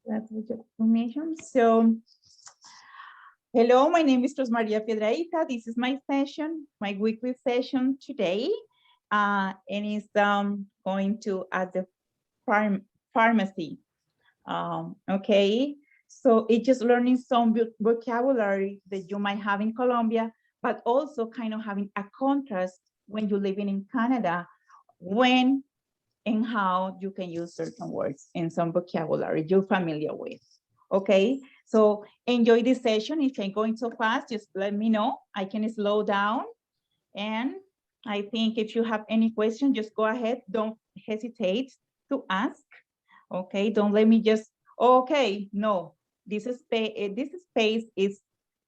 That's what your information. So, hello, my name is Ros Maria Piedrahita. This is my session, my weekly session today. And it's going to at the pharmacy. Okay, so it's just learning some vocabulary that you might have in Colombia, but also kind of having a contrast when you're living in Canada, when and how you can use certain words and some vocabulary you're familiar with. Okay, so enjoy this session. If I'm going so fast, just let me know. I can slow down. And I think if you have any question, just go ahead. Don't hesitate to ask. Okay, don't let me just, okay, no. This space is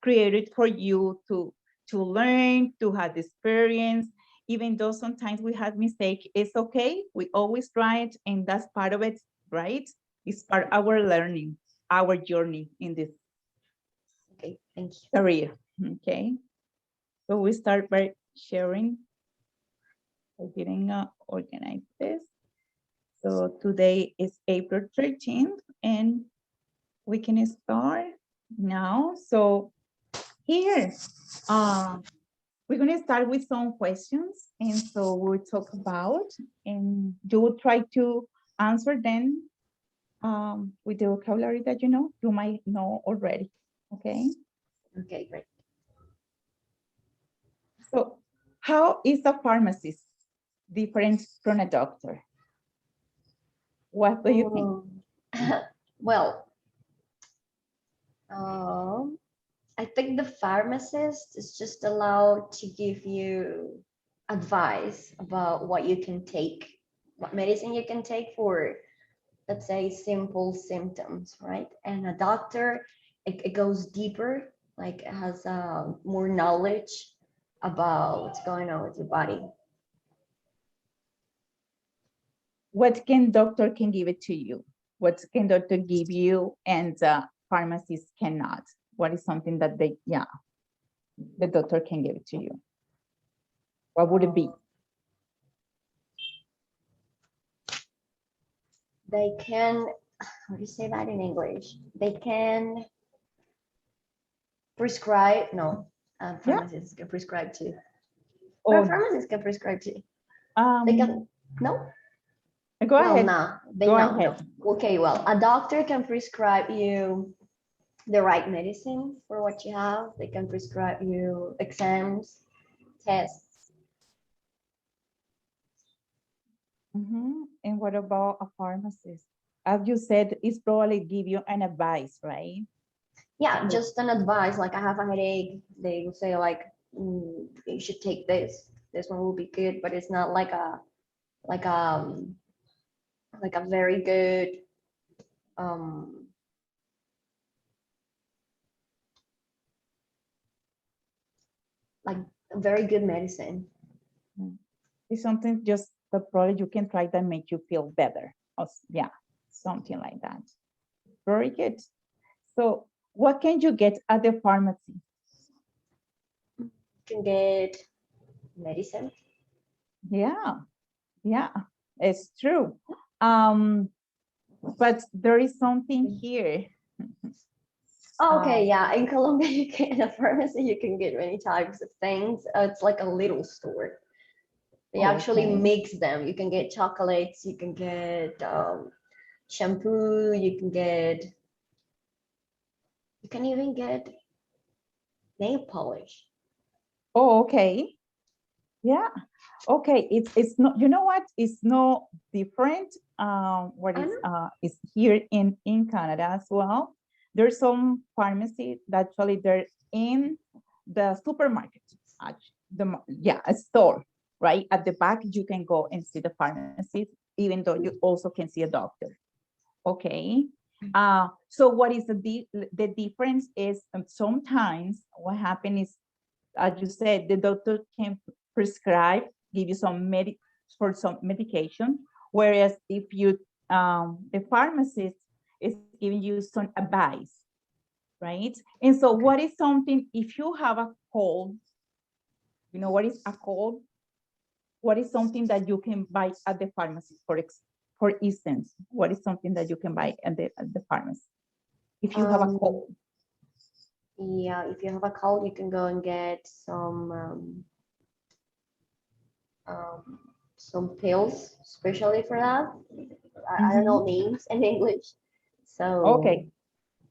created for you to learn, to have experience. Even though sometimes we have mistake, it's okay. We always try it, and that's part of it, right? It's part of our learning, our journey in this Okay, thank you. career. Okay, so we start by sharing. I didn't organize this. So today is April 13th, and we can start now. So here, we're going to start with some questions, and so we'll talk about, and you will try to answer them with the vocabulary that you might know already. Okay. Okay, great. So, how is a pharmacist different from a doctor? What do you think? Well, I think the pharmacist is just allowed to give you advice about what you can take, what medicine you can take for, let's say, simple symptoms, right? And a doctor, it goes deeper, like it has more knowledge about what's going on with your body. What can doctor can give it to you? What can doctor give you and pharmacists cannot? What is something that the doctor can give it to you? What would it be? They can, how do you say that in English? They can prescribe, no, pharmacists can prescribe too. Or Or pharmacists can prescribe too. They um, can, no? go Well, ahead. no, they Go no, ahead. no. Okay, well, a doctor can prescribe you the right medicine for what you have. They can prescribe you exams, tests. And what about a pharmacist? As you said, it's probably give you an advice, right? Yeah, just an advice. Like I have a headache, they will say like, you should take this. This one will be good, but it's not like um like a very good um like a very good medicine. It's something just the product you can try that make you feel better. Or, yeah, something like that. Very good. So what can you get at the pharmacy? You can get medicine. Yeah, it's true. But there is something here. Oh, okay, yeah. In Colombia, you can in a pharmacy you can get many types of things. It's like a little store. They actually Okay. mix them. You can get chocolates. You can get shampoo. You can get. You can even get nail polish. Oh, okay. Yeah. Okay. It's not. You know what? It's no different. What is here in Canada as well. There's some pharmacy that actually they're in the supermarket. A store, right? At the back, you can go and see the pharmacist, even though you also can see a doctor. Okay. So what is the difference is sometimes what happens is, as you said, the doctor can prescribe, give you for some medication, whereas if you the pharmacist is giving you some advice, right? And so what is something, if you have a cold, what is a cold? What is something that you can buy at the pharmacy, for instance, what is something that you can buy at the pharmacy? If you have a cold. Yeah, if you have a cold, you can go and get some pills, especially for that. I don't know names in English. So Okay.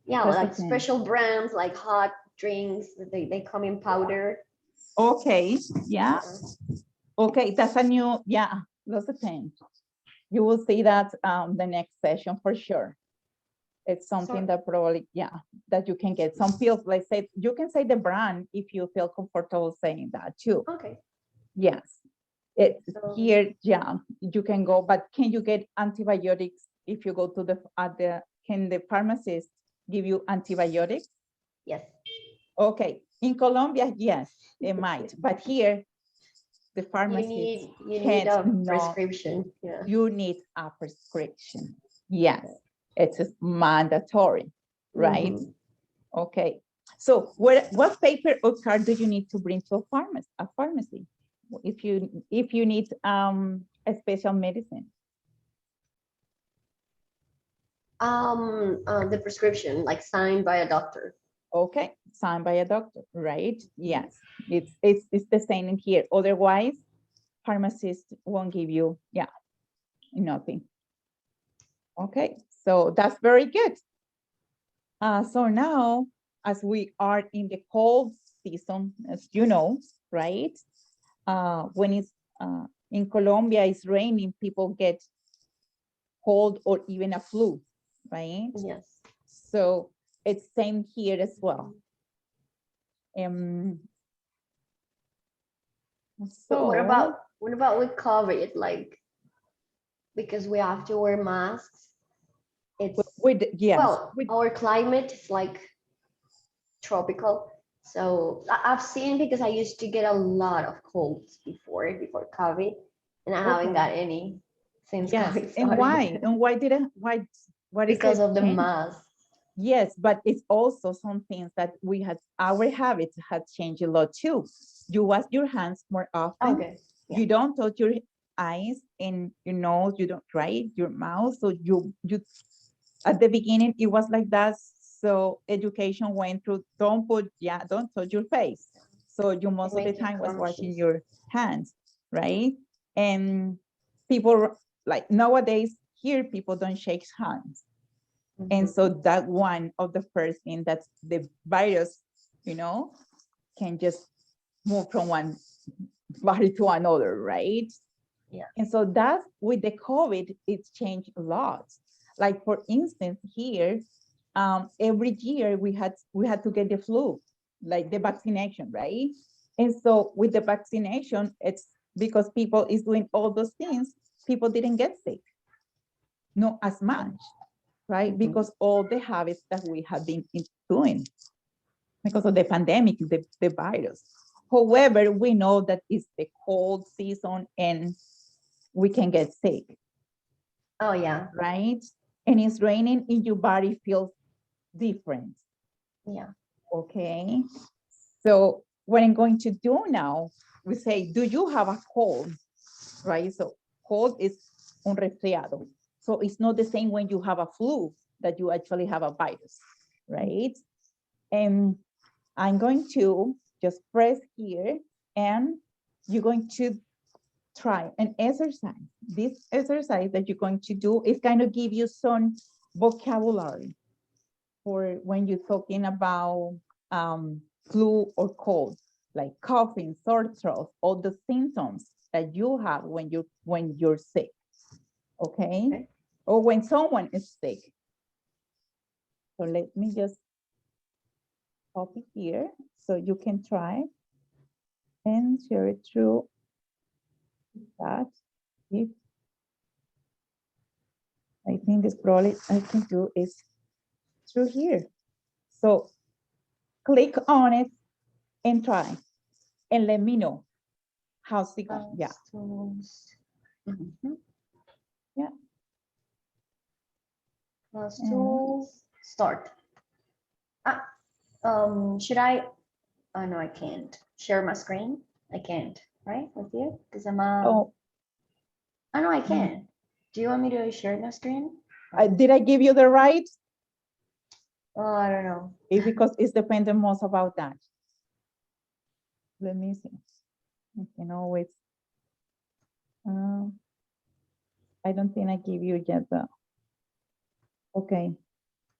yeah, That's like the thing. special brands, like hot drinks, they come in powder. Okay, yeah. Okay, that's a new, yeah, that's the thing. You will see that the next session for sure. It's something that probably, yeah, that you can get. Some pills, like say, you can say the brand if you feel comfortable saying that too. Okay. Yes. It's So- here, yeah, you can go, but can you get antibiotics if you go to can the pharmacist give you antibiotics? Yes. Okay, in Colombia, yes, it might, but here, the You pharmacist need a can't prescription. Yeah. you need a prescription. Yes, it's mandatory, right? Mhm. Okay. So what paper or card do you need to bring to a pharmacy? If you need a special medicine? The prescription, like signed by a doctor. Okay, signed by a doctor, right? Yes, it's the same in here. Otherwise, pharmacist won't give you, yeah, nothing. Okay, so that's very good. So now, as we are in the cold season, as you know, right? When it's in Colombia, it's raining, people get cold or even a flu, right? Yes. So it's same here as well. But So what about with COVID? Like, because we have to wear masks. It's yes, well, our climate is like tropical. So I've seen, because I used to get a lot of colds before COVID, and I haven't got any since yes. COVID started. And why? And why did it? Why? What is Because it of the change? mask. Yes, but it's also some things that our habits had changed a lot too. You wash your hands more often. Okay. Yeah. You don't touch your eyes and your nose, you don't, right? Your mouth. So you at the beginning it was like that. So education went through, don't touch your face. So you most of the Make you time was washing conscious. your hands, right? And people, like nowadays here, people don't shake hands. And Mhm. so that one of the first thing that the virus, can just move from one body to another, right? Yeah. And so that with the COVID, it's changed a lot. Like for instance, here, every year we had to get the flu, like the vaccination, right? And so with the vaccination, it's because people is doing all those things, people didn't get sick, not as much, right? Mhm. Because all the habits that we have been doing because of the pandemic, the virus. However, we know that it's the cold season and we can get sick. Oh yeah. Right? And it's raining and your body feels different. Yeah. Okay. So what I'm going to do now, we say, do you have a cold? Right? So cold is un resfriado. So it's not the same when you have a flu that you actually have a virus, right? And I'm going to just press here and you're going to try an exercise. This exercise that you're going to do is kind of give you some vocabulary for when you're talking about flu or cold, like coughing, sore throat, all the symptoms that you have when you're sick. Okay? Or when someone is sick. So let me just copy here so you can try and share it through that. If I think this probably I can do is through here. So click on it and try and let me know how's it going. Yeah. Mhm. Yeah. Tools. Start. Should I? Oh no, I can't share my screen. I can't, right, with you, because I'm a. Oh, Oh no, I can. Do you want me to share my screen? Did I give you the right? Oh, I don't know. It's because it's dependent most about that. Let me see. You can always. I don't think I give you yet the. Okay.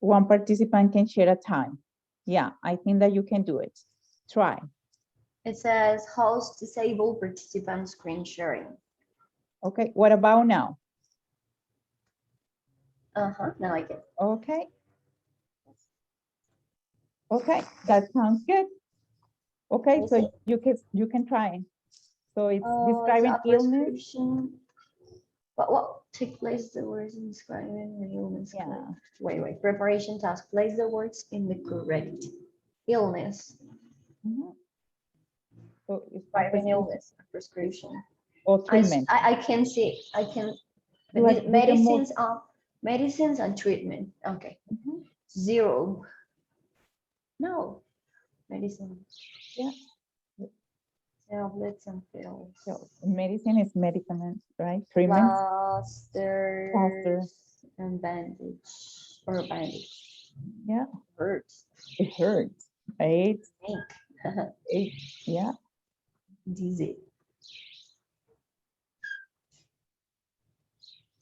One participant can share a time. Yeah, I think that you can do it. Try. It says host disabled participant screen sharing. Okay, what about now? Now I get. Okay. Okay, that sounds good. Okay, Let so me you can try. So it's Oh, describing it's a illness. prescription. But what take place the words in describing the illness? Yeah. correct? Wait. Preparation task. Place the words in the correct illness. Mhm. So it's Describing illness. A prescription. or treatment. I can see. I can. You can Medicines are medicines and treatment. Okay. Mhm. 0. No. Medicine. Yeah. Tablets and pills. So medicine is medicament, right? Treatment. Plasters and bandage or bandage. Yeah. Hurts. It hurts, right? Ink. Yeah. Dizzy.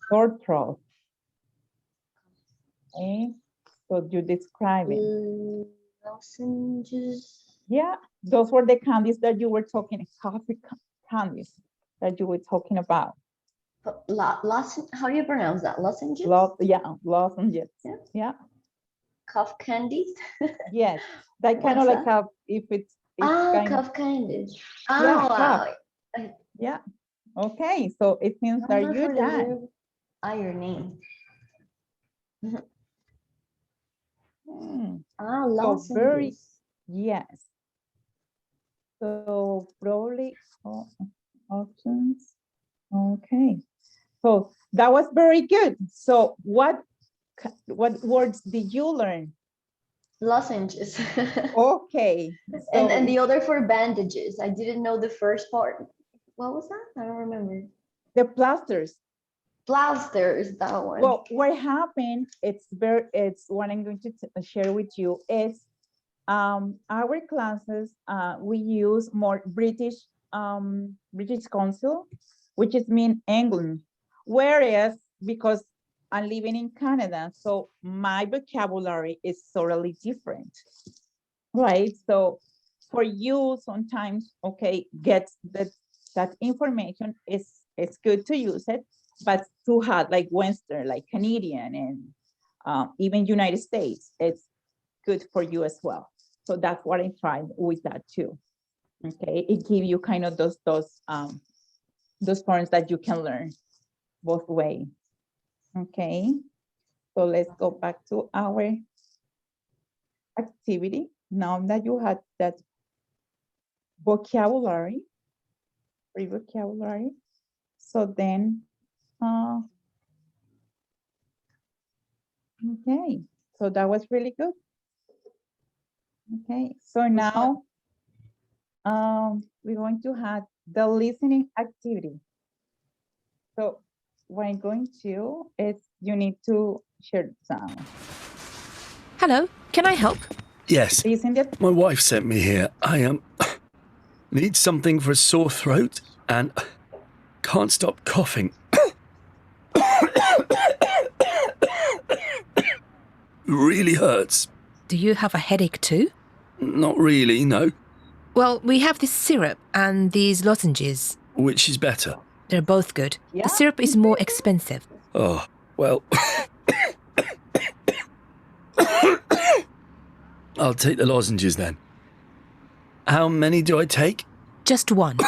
Sore throat. Okay. So you describe it. Lozenges. Yeah, those were the candies that you were talking, coffee candies that you were talking about. How do you pronounce that? Lozenges? Lozenges. Yeah. Yeah. Cough candies. Yes, that kind of What's like that? if it's Cough candies. Yeah, Wow. yeah. Okay, so it seems that Number you're for the done. verb ironing. Hmm. So Lozenges. yes. So probably options. Okay. So that was very good. So what words did you learn? Lozenges. Okay. And the other for bandages. I didn't know the first part. What was that? I don't remember. The plasters. Plasters, that one. Well, what happened, it's what I'm going to share with you is our classes, we use more British Council, which is mean England. Whereas, because I'm living in Canada, so my vocabulary is totally different, right? So for you, sometimes, okay, get that information is good to use it, but to have like Western, like Canadian, and even United States, it's good for you as well. So that's what I tried with that too. Okay, it gives you kind of those terms that you can learn both ways. Okay, so let's go back to our activity. Now that you had that vocabulary, free vocabulary, so then, okay, so that was really good. Okay, so now we're going to have the listening activity. So what I'm going to is you need to share sound. Hello, can I help? Yes. Listen to My wife sent me here. I need something for a sore throat and can't stop coughing. Really hurts. Do you have a headache too? Not really, no. Well, we have this syrup and these lozenges. Which is better? They're both good. Yeah. The syrup is more expensive. Oh, well. I'll take the lozenges then. How many do I take? Just one.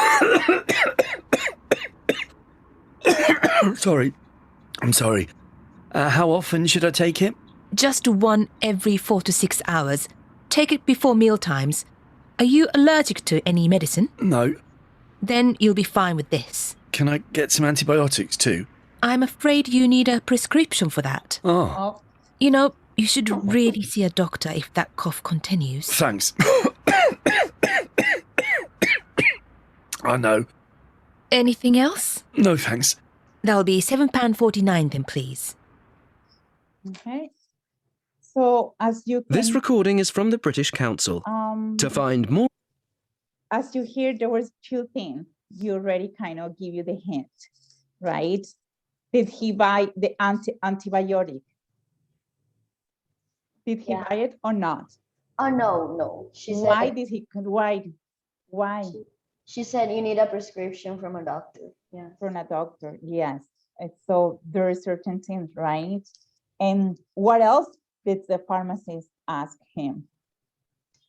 Sorry. I'm sorry. How often should I take it? Just one every 4 to 6 hours. Take it before meal times. Are you allergic to any medicine? No. Then you'll be fine with this. Can I get some antibiotics too? I'm afraid you need a prescription for that. Oh, You know, you should really see a doctor if that cough continues. thanks. I know. Anything else? No, thanks. That'll be £7.49 then, please. Okay. So as you can, This recording is from the British Council. To find more, as you hear, there was two things. You already kind of give you the hint, right? Did he buy the antibiotic? Did he Yeah. buy it or not? Oh, no. She Why said, did he? Why? she said you need a prescription from a doctor. Yeah. From a doctor, yes. And so there are certain things, right? And what else did the pharmacist ask him?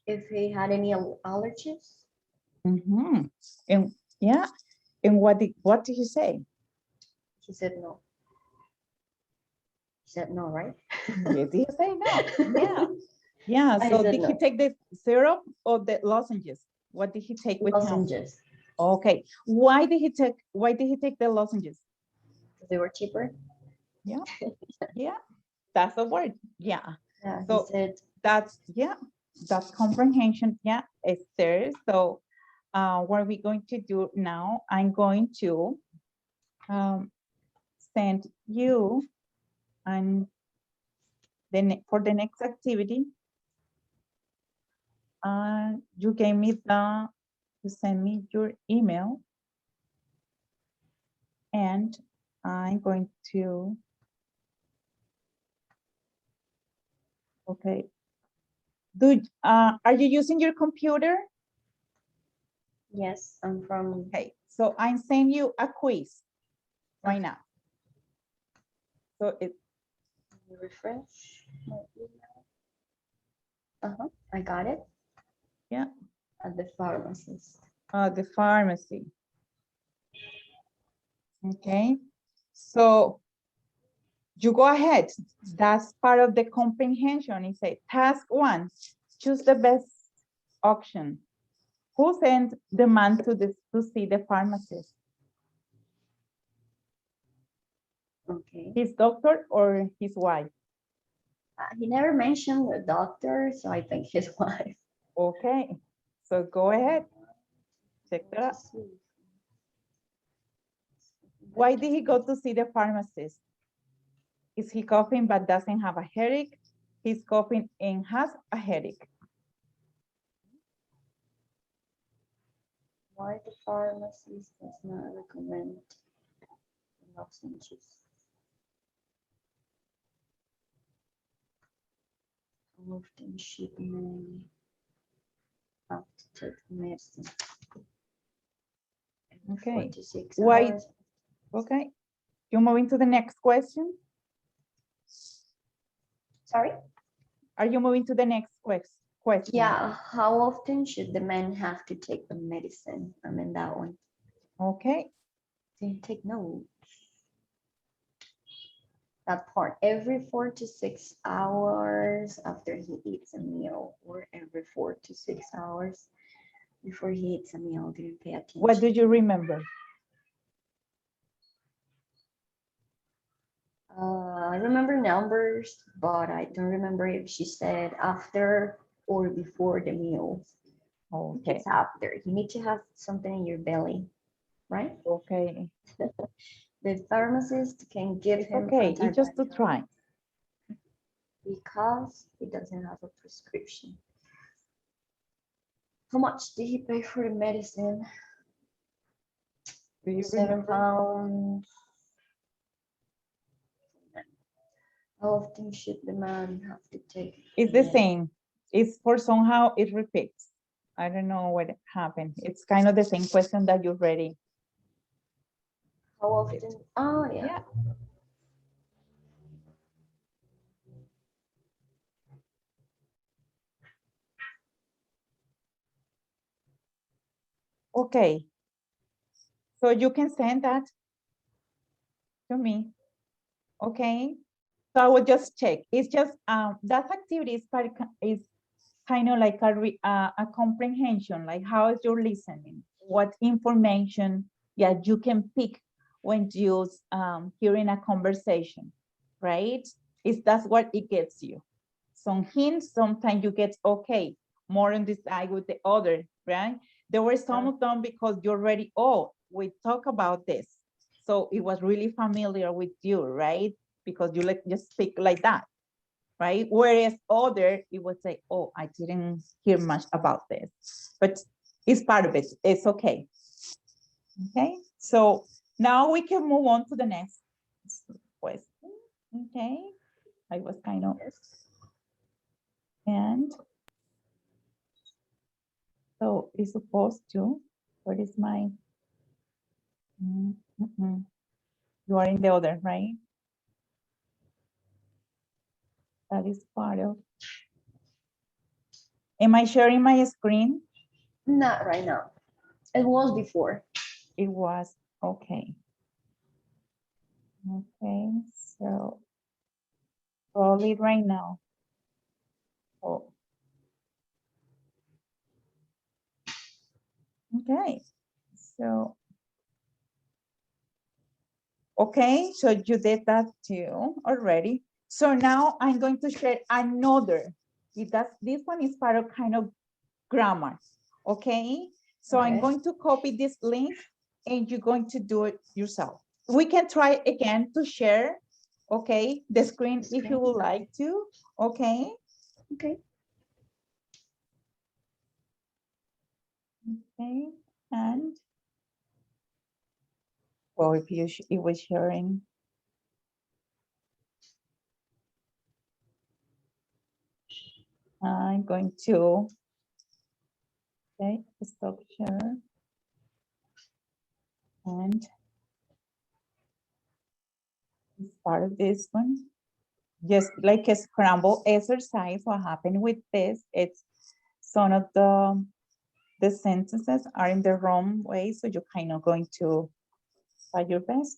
If he had any allergies, Mhm. And yeah, and what did he say? he said no. He said no, right? Did he say no? Yeah. Yeah, I so said did he no. take the syrup or the lozenges? What did he take with him? Lozenges, Okay, why did he take the lozenges? because they were cheaper. Yeah, that's the word. Yeah, Yeah, So- he said, that's comprehension. Yeah, it's there. So what are we going to do now? I'm going to send you and then for the next activity, you gave me you send me your email, and I'm going to, okay. Are you using your computer? yes, I'm from, Okay, so I'm sending you a quiz right now. So refresh my email. I got it. Yeah. At the pharmacist. the pharmacy. Okay, so you go ahead. That's part of the comprehension. It says task 1, choose the best option. Who sent the man to see the pharmacist? Okay. His doctor or his wife? He never mentioned a doctor, so I think his wife. Okay, so go ahead. Check that out. Why did he go to see the pharmacist? Is he coughing but doesn't have a headache? He's coughing and has a headache. Why the pharmacist does not recommend lozenges? How often should men have to take medicine? Every Okay. 4 to 6 Why- hours. Okay, you moving to the next question? Sorry? Are you moving to the next question? Yeah, how often should the men have to take the medicine? I mean that one. Okay, Didn't take notes. That part, every 4 to 6 hours after he eats a meal, or every 4 to 6 hours before he eats a meal. Didn't pay attention. what do you remember? I remember numbers, but I don't remember if she said after or before the meal. I think Okay, it's after. You need to have something in your belly, right? okay, The pharmacist can give it's him okay, it's just to antibiotics try. because he doesn't have a prescription. How much did he pay for the medicine? Do you remember? £7. How often should the man have to take? It's the same. It's for somehow it repeats. I don't know what happened. It's kind of the same question that you already. How often? Oh, yeah. Yeah. Okay. So you can send that to me. Okay. So I will just check. It's just that activity is kind of like a comprehension, like how is your listening? What information, yeah, you can pick when you hearing a conversation, right? That's what it gets you. Some hints, sometimes you get okay, more on this side with the other, right? There were some of them because you already, oh, we talk about this. So it was really familiar with you, right? Because you like just speak like that, right? Whereas other, it would say, oh, I didn't hear much about this, but it's part of it. It's okay. Okay, so now we can move on to the next question. Okay, I was kind of, and so it's supposed to, what is my, you are in the other, right? That is part of, am I sharing my screen? Not right now. It was before. It was, okay. Okay, so probably right now. Oh. Okay, so. Okay, so you did that too already. So now I'm going to share another. This one is part of kind of grammar, okay? So I'm Okay. going to copy this link and you're going to do it yourself. We can try again to share, okay, the screen if you would like to, okay? Okay. Okay, and well, if it was sharing. I'm going to, okay, stop share. And it's part of this one. Just like a scramble exercise, what happened with this, it's some of the sentences are in the wrong way, so you're kind of going to try your best.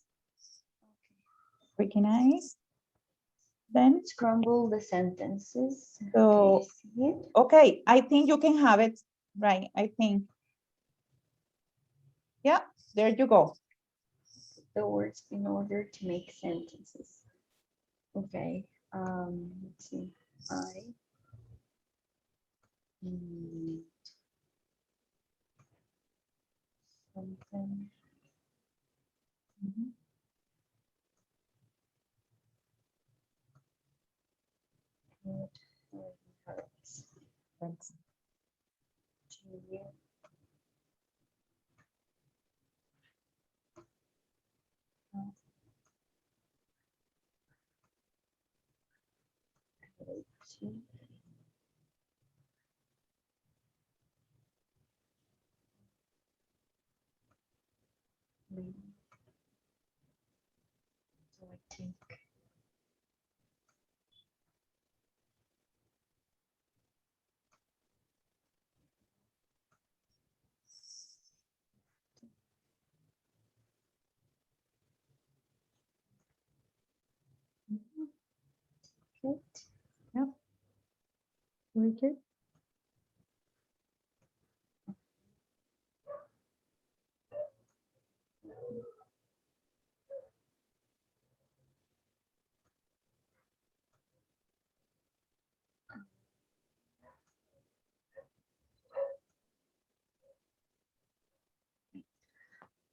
Recognize. Then, Scramble the sentences. so, Okay, see it? okay, I think you can have it, right? I think. Yeah, there you go. The words in order to make sentences. Okay, let's see. I need something. Mhm. Good hurts Thanks. to you. To me. So I think good. Yeah. Very good.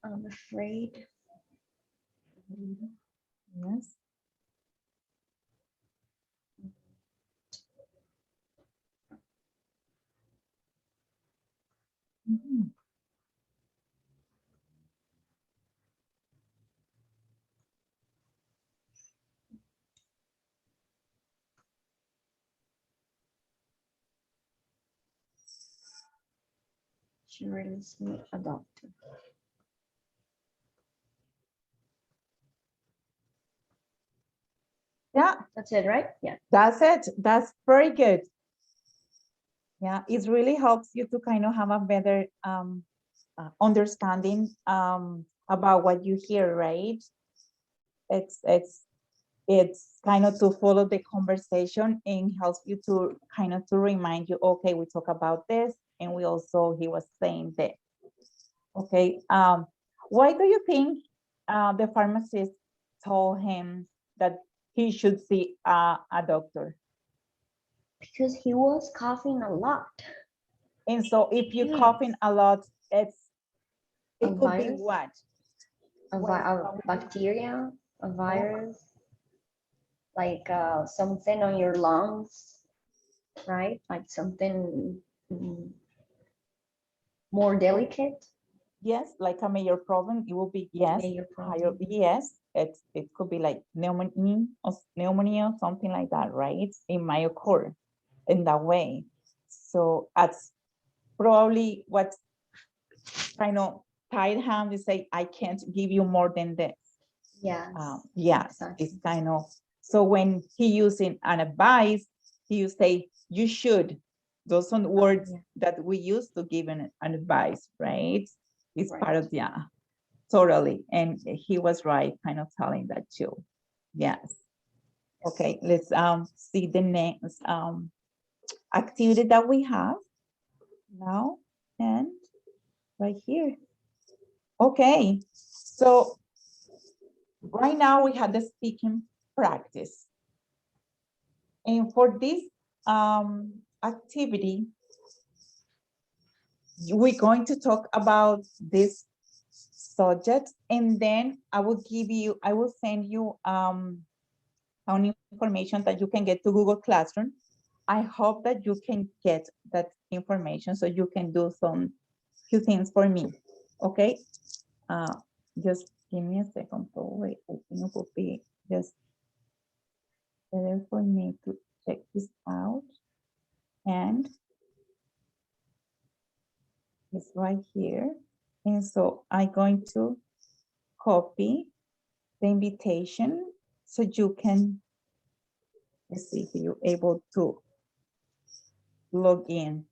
I'm afraid Yes. Mhm. she released me a doctor. Yeah, That's it, right? Yeah. that's it. That's very good. Yeah, it really helps you to kind of have a better understanding about what you hear, right? It's kind of to follow the conversation and helps you to kind of to remind you, okay, we talk about this, and we also he was saying that. Okay, why do you think the pharmacist told him that he should see a doctor? Because he was coughing a lot. And so if you're Yes. coughing a lot, it A could be virus? what? a bacteria, a virus, like something on your lungs, right? Like something mm, more delicate, Yes, like a major problem, it will be yes, major higher, problem. yes, it could be like pneumonia, something like that, right? It might occur in that way. So that's probably what kind of tied him to say, I can't give you more than this. Yes. Yes, exactly. it's kind of, so when he using an advice, he say, you should. Those are words Yeah. that we use to give an advice, right? It's Right. part of, yeah, totally. And he was right, kind of telling that too. Yes. Okay, let's see the next activity that we have now and right here. Okay, so right now we have the speaking practice. And for this activity, we're going to talk about this subject, and then I will send you on information that you can get to Google Classroom. I hope that you can get that information so you can do some few things for me. Okay. Just give me a second. So wait, open copy. Just better for me to check this out. And it's right here. And so I'm going to copy the invitation so you can, let's see if you're able to log in.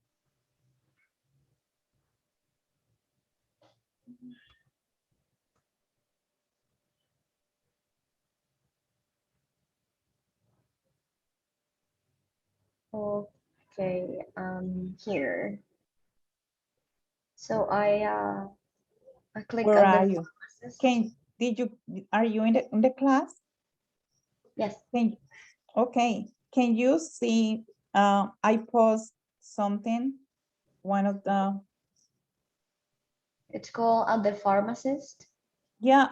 Okay, here. So I click Where on are the you? pharmacist. Are you in the class? Yes, Okay, can you see, I post something, one of the, it's called the pharmacist. yeah,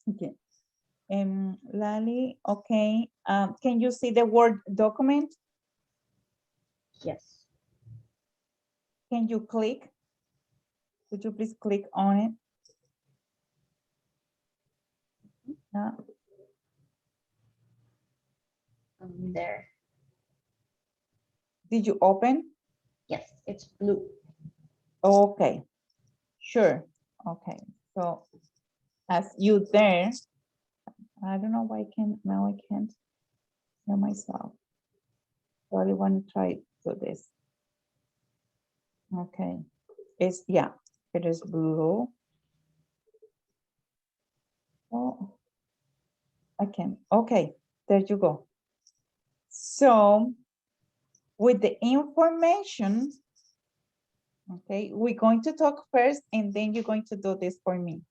okay. Lali, okay, can you see the Word document? Yes. Can you click? Could you please click on it? Yeah. There. Did you open? Yes, it's blue. Okay, sure. Okay, so as you there, I don't know why now I can't hear myself. So I want to try to do this. Okay, yeah, it is blue. Oh, I can, okay, there you go. So with the information, okay, we're going to talk first and then you're going to do this for me.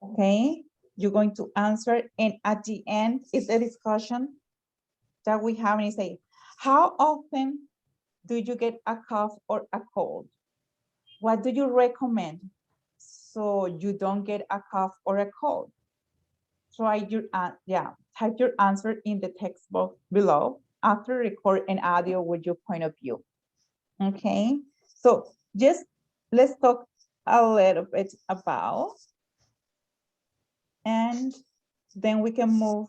Okay, you're going to answer, and at the end is the discussion that we have, and you say, how often do you get a cough or a cold? What do you recommend so you don't get a cough or a cold? Try your, type your answer in the text box below after record an audio with your point of view. Okay, so just let's talk a little bit about, and then we can move.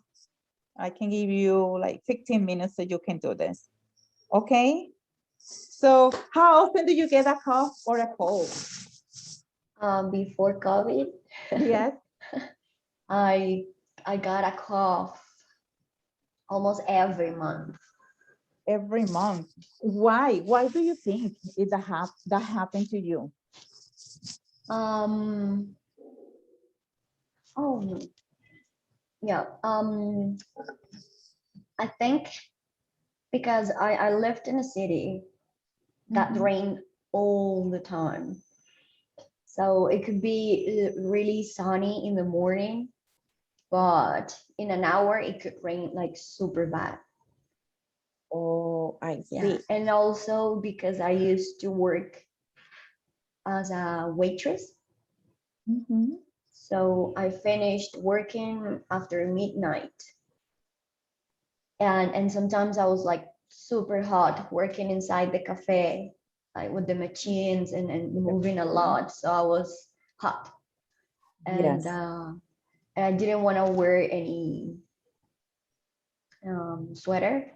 I can give you like 15 minutes so you can do this. Okay, so how often do you get a cough or a cold? Before COVID, Yes. I got a cough almost every month. Every month. Why? Why do you think that happened to you? Oh, yeah. I think because I lived in a city that Mhm. rained all the time. So it could be really sunny in the morning, but in an hour it could rain like super bad. Oh, I Yeah. see. And also because I used to work as a waitress. Mhm. So I finished working after midnight. And sometimes I was like super hot working inside the cafe, like with the machines and moving a lot. So I was hot. And Yes. and I didn't want to wear any sweater.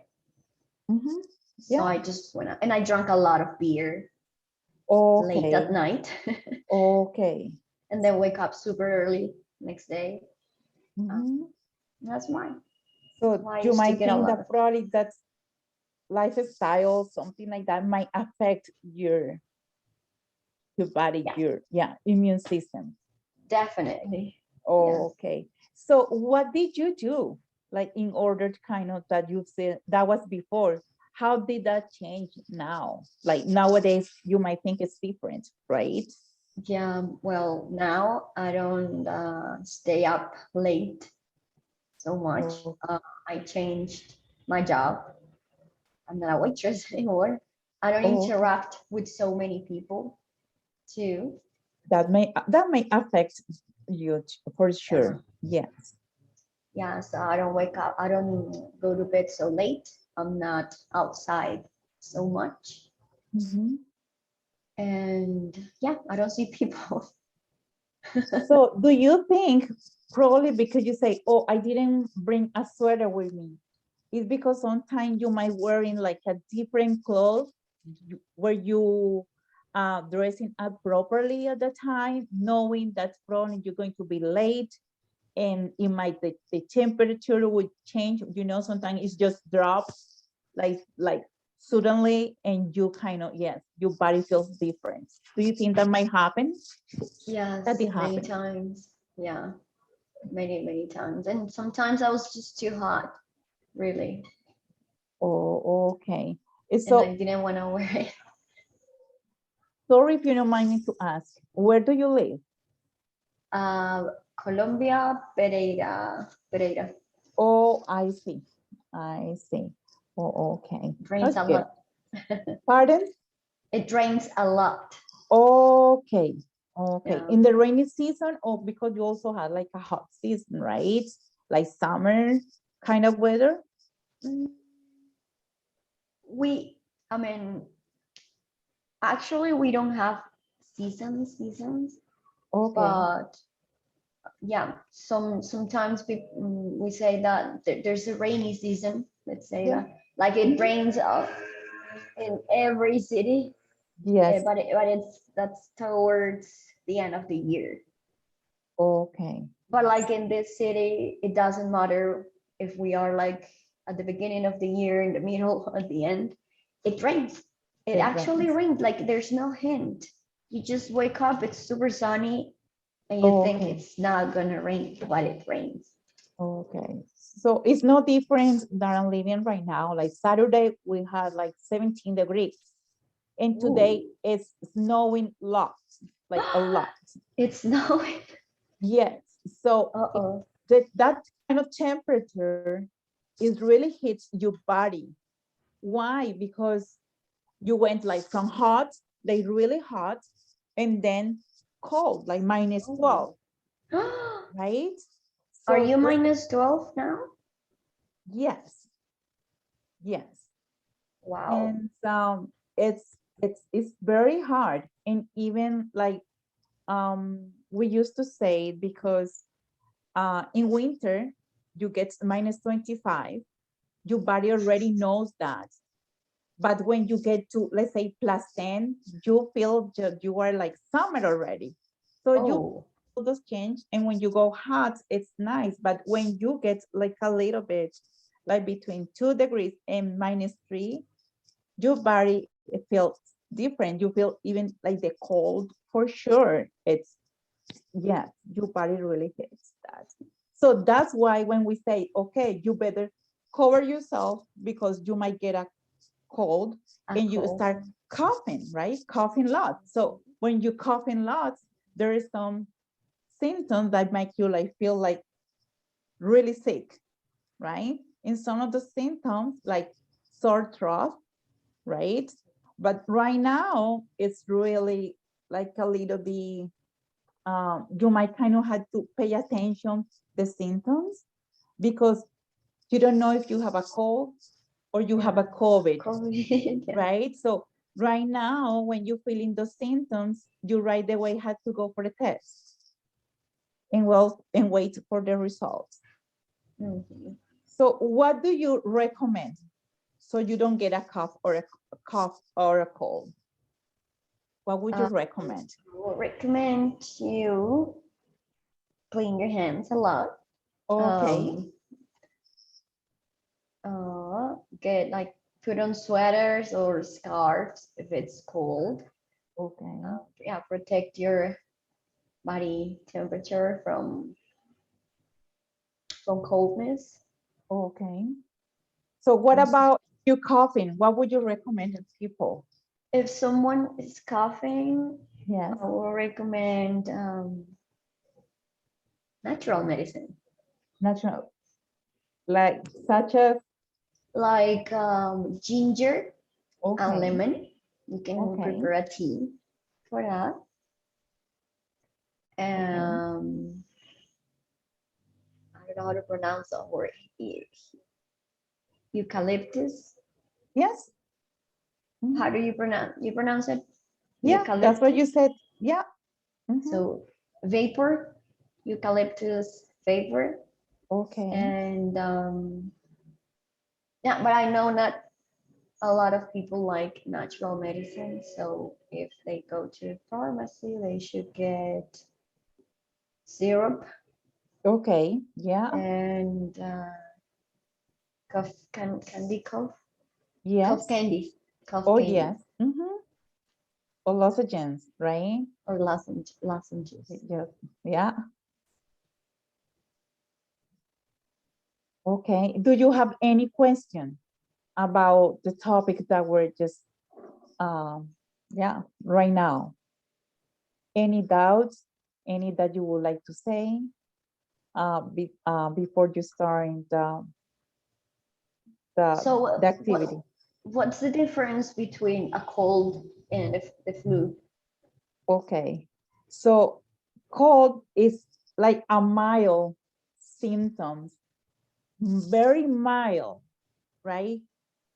Mhm. So Yeah. I just went out and I drank a lot of beer late Okay. at night Okay. and then wake up super early next day. Mhm. That's why. So Why I you used to might get a think lot that of, probably that's lifestyle, something like that might affect your body, yeah, your immune system. definitely. Oh, Yes. okay. So what did you do? Like in order to kind of that you said that was before. How did that change now? Like nowadays you might think it's different, right? Yeah, well, now I don't stay up late so much. Oh, I changed my job. I'm not a waitress anymore. I don't oh, interact with so many people too. that may affect you for Yeah. sure. Yes. Yeah, so I don't wake up, I don't go to bed so late. I'm not outside so much. Mhm. And yeah, I don't see people. So do you think probably because you say, oh, I didn't bring a sweater with me, it's because sometimes you might wearing like a different clothes where you dressing up properly at the time, knowing that probably you're going to be late and it might the temperature would change, sometimes it's just drops like suddenly and you kind of, yes, your body feels different. Do you think that might happen? That Yes, did many happen. times. Yeah, many times. And sometimes I was just too hot, really. Oh, okay. And I So didn't want to wear it. sorry if you don't mind me to ask, where do you live? Colombia, Pereira, Pereira. Oh, I see. I see. Oh, okay. Rains That's a good. lot. Pardon? It rains a lot. Okay. Okay. Yeah. In the rainy season, or because you also had like a hot season, right? Like summer kind of weather? Mm, I mean, actually, we don't have seasons, Okay. but yeah, sometimes we say that there's a rainy season. Let's say Yeah. that, like it rains in every city, Yes. but that's towards the end of the year. Okay. But like in this city, it doesn't matter if we are like at the beginning of the year, in the middle, or at the end. It rains. It It actually rains. rained. Like there's no hint. You just wake up, it's super sunny, and you think Okay. it's not gonna rain, but it rains. Okay. So it's no different than I'm living right now. Like Saturday, we had like 17 degrees. And today Ooh. it's snowing lots, like a lot. It's snowing. Yes. So Uh-oh. that kind of temperature is really hits your body. Why? Because you went like from hot, like really hot, and then cold, like minus Oh. 12, right? Are So you minus 12 now? yes, yes. Wow. And it's very hard. And even like we used to say because in winter you get minus 25, your body already knows that. But when you get to, let's say, plus 10, you feel that you are like summer already. So you Oh. feel those change. And when you go hot, it's nice. But when you get like a little bit, like between 2 degrees and -3, your body it feels different. You feel even like the cold for sure. It's, yeah, your body really hates that. So that's why when we say, okay, you better cover yourself because you might get a cold A and you cold. start coughing, right? Coughing lots. So when you cough in lots, there is some symptoms that make you like feel like really sick, right? And some of the symptoms like sore throat, right? But right now it's really like a little bit you might kind of have to pay attention the symptoms because you don't know if you have a cold or you have a COVID, COVID, yeah. right? So right now, when you're feeling those symptoms, you right away have to go for the test and wait for the results. Mhm. So what do you recommend so you don't get a cough or a cold? What would you recommend? I would recommend you clean your hands a lot. Okay. Get like put on sweaters or scarves if it's cold. Okay. Yeah, protect your body temperature from coldness. Okay. So what about you coughing? What would you recommend to people? If someone is coughing, Yes. I will recommend natural medicine, Natural, like such as, like ginger and okay. lemon. You can Okay. prepare a tea for that. I don't know how to pronounce that word. Eucalyptus. Yes. How Mhm. do you pronounce it? Yeah, that's what you Eucalyptus. said. Yeah. Mhm. So vapor, eucalyptus vapor. Okay. And yeah, but I know not a lot of people like natural medicine. So if they go to a pharmacy, they should get syrup Okay. Yeah. and candy cough Yes. candy, cough Oh, candy, yes. Mm-hmm. Or lozenges, right? or lozenges. Yes. Yeah. Okay. Do you have any question about the topic that we're just, yeah, right now? Any doubts? Any that you would like to say before you start So the activity? what's the difference between a cold and the flu? Okay. So cold is like a mild symptoms, very mild, right?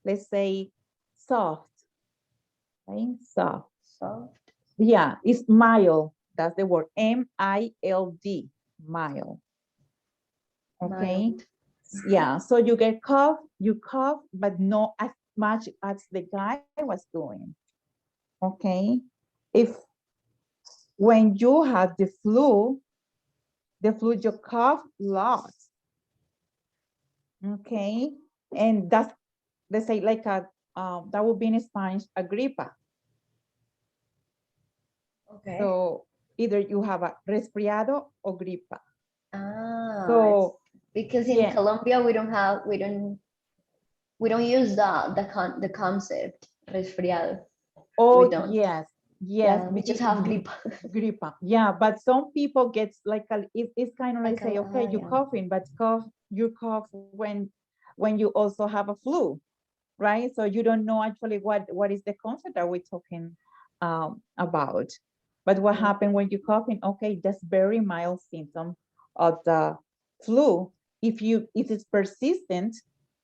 Let's say soft, right? Soft. Soft. Yeah, it's mild. That's the word, M-I-L-D, mild. Okay. Mild. Yeah, so you cough, but not as much as the guy was doing. Okay. If when you have the flu you cough lots. Okay. And that's, let's say like that would be in Spanish, a gripa. Okay. So either you have a resfriado or gripa. So because in yeah. Colombia we don't use the concept resfriado. Oh, we don't. yes. Yeah, we just have gripa. Gripa. Yeah, but some people get like it's kind of like say, okay, you're yeah. coughing, but you cough when you also have a flu, right? So you don't know actually what is the concept that we're talking about. But what happened when you're coughing? Okay, that's very mild symptom of the flu. If it's persistent,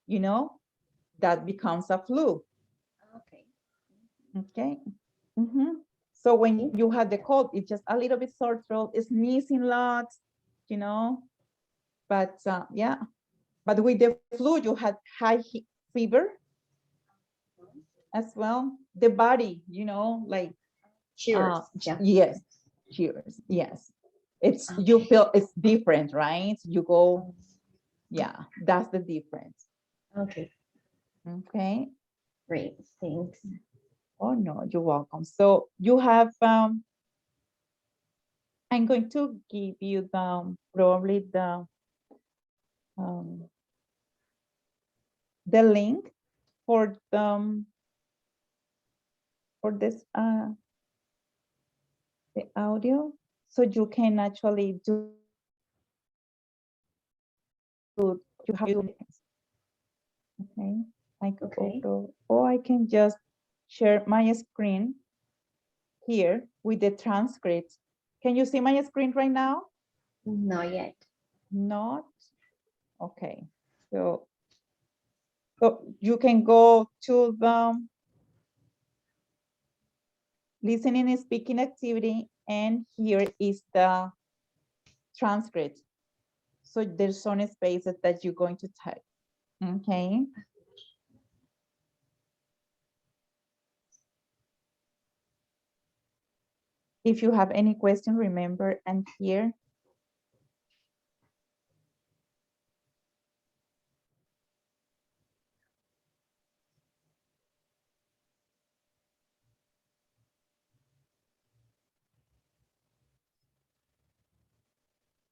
you know, that becomes a flu. Okay. Okay. Mm-hmm. So when you had the cold, it's just a little bit sore throat, it's sneezing lots, you know. But yeah, but with the flu, you had high fever as well. The body, you know, like cheers. Yeah. Yes, cheers. Yes, it's you feel it's different, right? You go, yeah, that's the difference. Okay. Okay. Great. Thanks. Oh no, you're welcome. So you have I'm going to give you probably the link for this the audio, so you can actually do you have okay. I could also, or I can just share my screen here with the transcript. Can you see my screen right now? Not yet. Not? Okay. So you can go to the listening and speaking activity, and here is the transcript. So there's some spaces that you're going to type. Okay. If you have any question, remember, and here.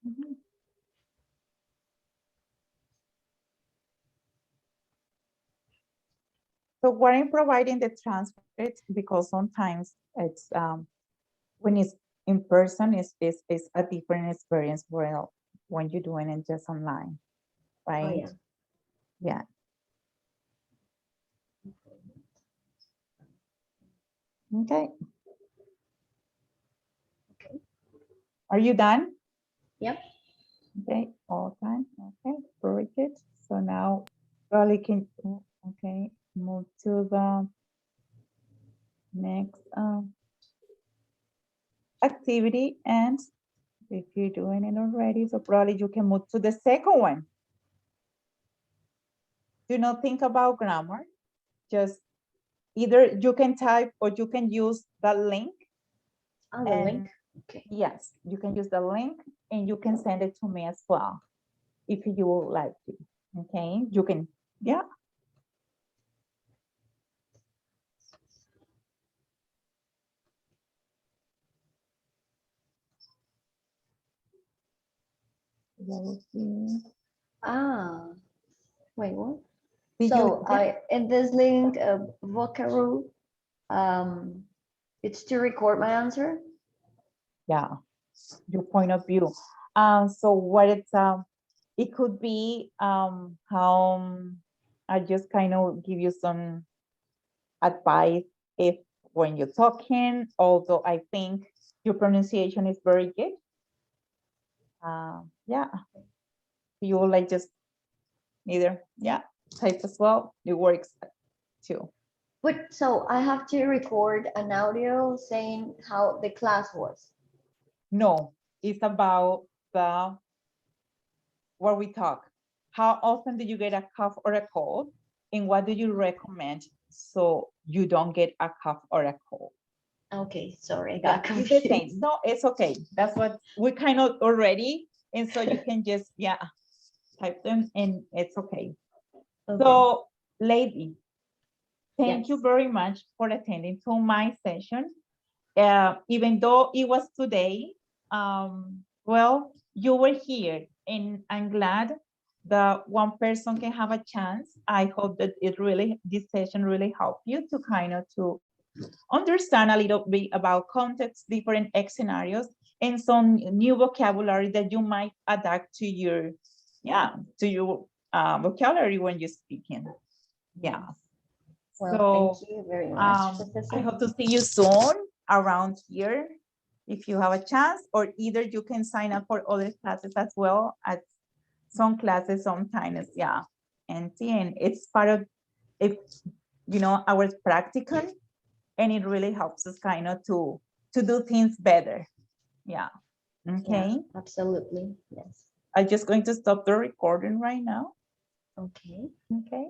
Mhm. So what I'm providing the transcript, because sometimes it's when it's in person, it's a different experience when you're doing it just online, right? Oh, yeah. Yeah. Okay. Okay. Are you done? Yep. Okay, all done. Okay, very good. So now probably can, okay, move to the next activity. And if you're doing it already, so probably you can move to the second one. Do not think about grammar. Just either you can type or you can use the link. Oh, the and link. Okay. Yes, you can use the link and you can send it to me as well if you would like to. Okay, you can, yeah. Ah, wait, what? Did So you, I in this link, Vocaro, it's to record my answer. yeah, your point of view. So what it's it could be how I just kind of give you some advice if when you're talking, although I think your pronunciation is very good. Yeah, you will like just either, yeah, type as well, it works too. But so I have to record an audio saying how the class was. No, it's about the where we talk. How often do you get a cough or a cold? And what do you recommend so you don't get a cough or a cold? Okay, sorry, I Yeah, got it's the same. confused. No, it's okay. That's what we kind of already. And so you can just, yeah, type them and it's okay. Okay. So, lady, thank you Yes. very much for attending to my session. Even though it was today, well, you were here and I'm glad that one person can have a chance. I hope that this session really helped you to kind of to understand a little bit about context, different scenarios, and some new vocabulary that you might adapt to your, vocabulary when you're speaking. Yeah. Well, So, thank you very much, I Professor. hope to see you soon around here if you have a chance, or either you can sign up for other classes as well at some classes sometimes, yeah. And it's part of, if our practicum, and it really helps us kind of to do things better. Yeah. Okay. Yeah, absolutely. Yes. I'm just going to stop the recording right now. Okay. Okay.